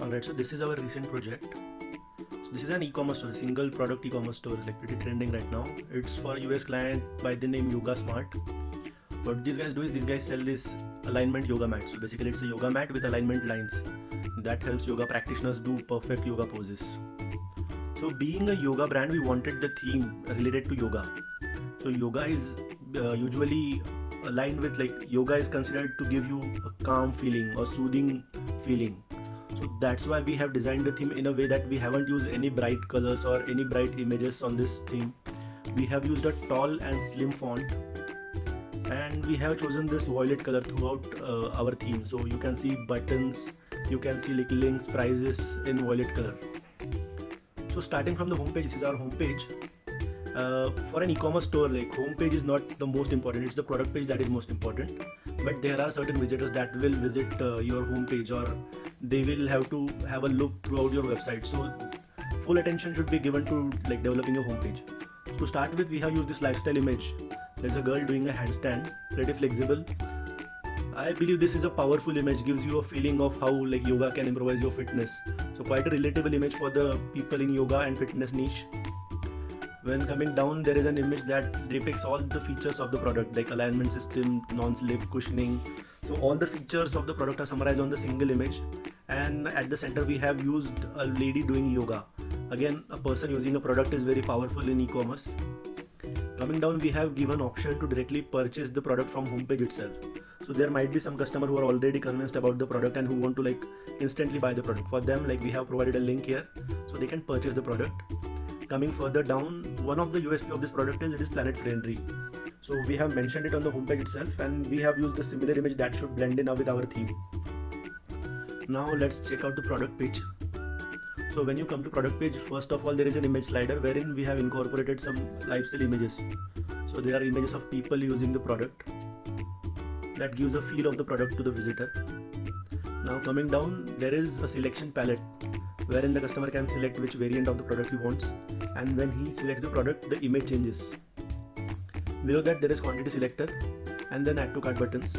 Alright, so this is our recent project. So this is an e-commerce store, single product e-commerce store, like pretty trending right now. It's for US client by the name Yoga Smart. What these guys do is these guys sell this alignment yoga mat. So basically it's a yoga mat with alignment lines that helps yoga practitioners do perfect yoga poses. So being a yoga brand, we wanted the theme related to yoga. So yoga is usually aligned with, like, yoga is considered to give you a calm feeling or soothing feeling. So that's why we have designed the theme in a way that we haven't used any bright colors or any bright images on this theme. We have used a tall and slim font, and we have chosen this violet color throughout our theme. So you can see buttons, you can see like links, prices in violet color. So starting from the homepage, this is our homepage. For an e-commerce store, like, homepage is not the most important, it's the product page that is most important. But there are certain visitors that will visit your homepage, or they will have to have a look throughout your website. So full attention should be given to, like, developing your homepage. To start with, we have used this lifestyle image. There's a girl doing a handstand, pretty flexible. I believe this is a powerful image, gives you a feeling of how, like, yoga can improvise your fitness. So quite a relatable image for the people in yoga and fitness niche. When coming down, there is an image that depicts all the features of the product, like alignment system, non-slip, cushioning. So all the features of the product are summarized on the single image. And at the center, we have used a lady doing yoga. Again, a person using a product is very powerful in e-commerce. Coming down, we have given option to directly purchase the product from homepage itself. So there might be some customer who are already convinced about the product and who want to, like, instantly buy the product. For them, like, we have provided a link here so they can purchase the product. Coming further down, one of the USP of this product is it is planet friendly. So we have mentioned it on the homepage itself, and we have used a similar image that should blend in with our theme. Now let's check out the product page. So when you come to product page, first of all, there is an image slider wherein we have incorporated some lifestyle images. So there are images of people using the product that gives a feel of the product to the visitor. Now coming down, there is a selection palette wherein the customer can select which variant of the product he wants, and when he selects the product, the image changes. Below that, there is quantity selector and then add to cart buttons.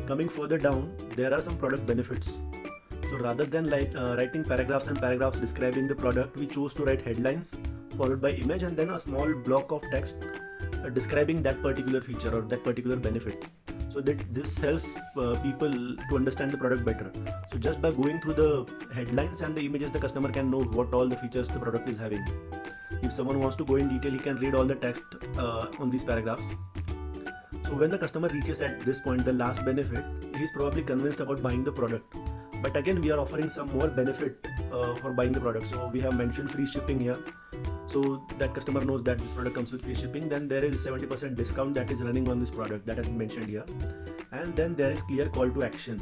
Coming further down, there are some product benefits. So rather than writing paragraphs and paragraphs describing the product, we chose to write headlines followed by image and then a small block of text describing that particular feature or that particular benefit. So that this helps people to understand the product better. So just by going through the headlines and the images, the customer can know what all the features the product is having. If someone wants to go in detail, he can read all the text on these paragraphs. So when the customer reaches at this point, the last benefit, he is probably convinced about buying the product. But again, we are offering some more benefit for buying the product. So we have mentioned free shipping here. So that customer knows that this product comes with free shipping. Then there is 70% discount that is running on this product that has been mentioned here. And then there is clear call to action.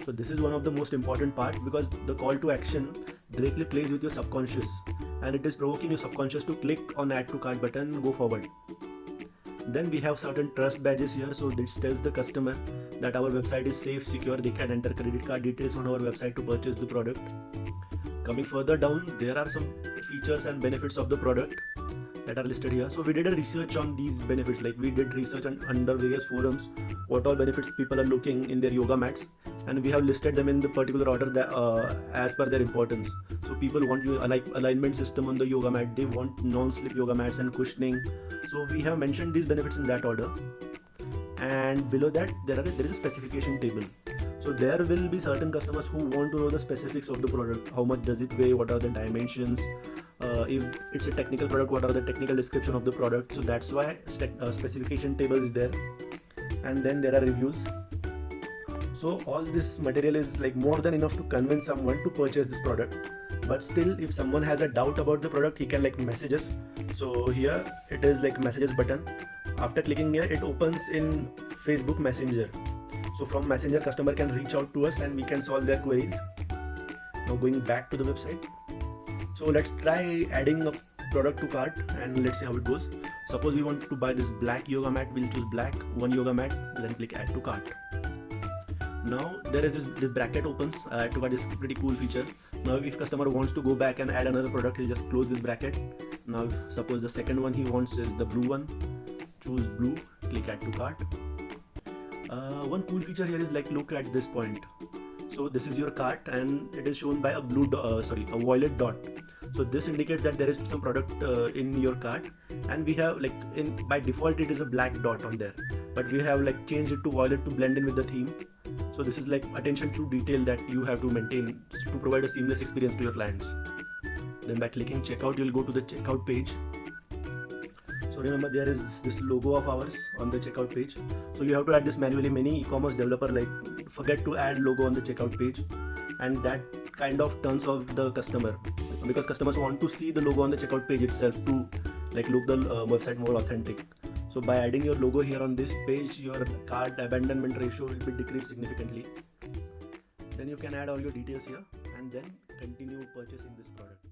So this is one of the most important part, because the call to action directly plays with your subconscious, and it is provoking your subconscious to click on add to cart button and go forward. Then we have certain trust badges here. So this tells the customer that our website is safe, secure, they can enter credit card details on our website to purchase the product. Coming further down, there are some features and benefits of the product that are listed here. So we did a research on these benefits, like we did research under various forums what all benefits people are looking in their yoga mats, and we have listed them in the particular order that as per their importance. So people want like alignment system on the yoga mat, they want non-slip yoga mats and cushioning. So we have mentioned these benefits in that order. And below that, there is a specification table. So there will be certain customers who want to know the specifics of the product. How much does it weigh? What are the dimensions? If it's a technical product, what are the technical description of the product? So that's why specification table is there. And then there are reviews. So all this material is like more than enough to convince someone to purchase this product. But still, if someone has a doubt about the product, he can, like, message us. So here it is like messages button. After clicking here, it opens in Facebook Messenger. So from Messenger, customer can reach out to us and we can solve their queries. Now going back to the website. So let's try adding a product to cart and let's see how it goes. Suppose we want to buy this black yoga mat, we'll choose black, one yoga mat, then click add to cart. Now there is this bracket opens. Add to cart is a pretty cool feature. Now if customer wants to go back and add another product, he'll just close this bracket. Now suppose the second one he wants is the blue one, choose blue, click add to cart. One cool feature here is, like, look at this point. So this is your cart and it is shown by a a violet dot. So this indicates that there is some product in your cart, and we have like by default it is a black dot on there, but we have like changed it to violet to blend in with the theme. So this is like attention to detail that you have to maintain to provide a seamless experience to your clients. Then by clicking checkout, you'll go to the checkout page. So remember, there is this logo of ours on the checkout page. So you have to add this manually. Many e-commerce developer like forget to add logo on the checkout page, and that kind of turns off the customer, because customers want to see the logo on the checkout page itself to like look the website more authentic. So by adding your logo here on this page, your cart abandonment ratio will be decreased significantly. Then you can add all your details here and then continue purchasing this product.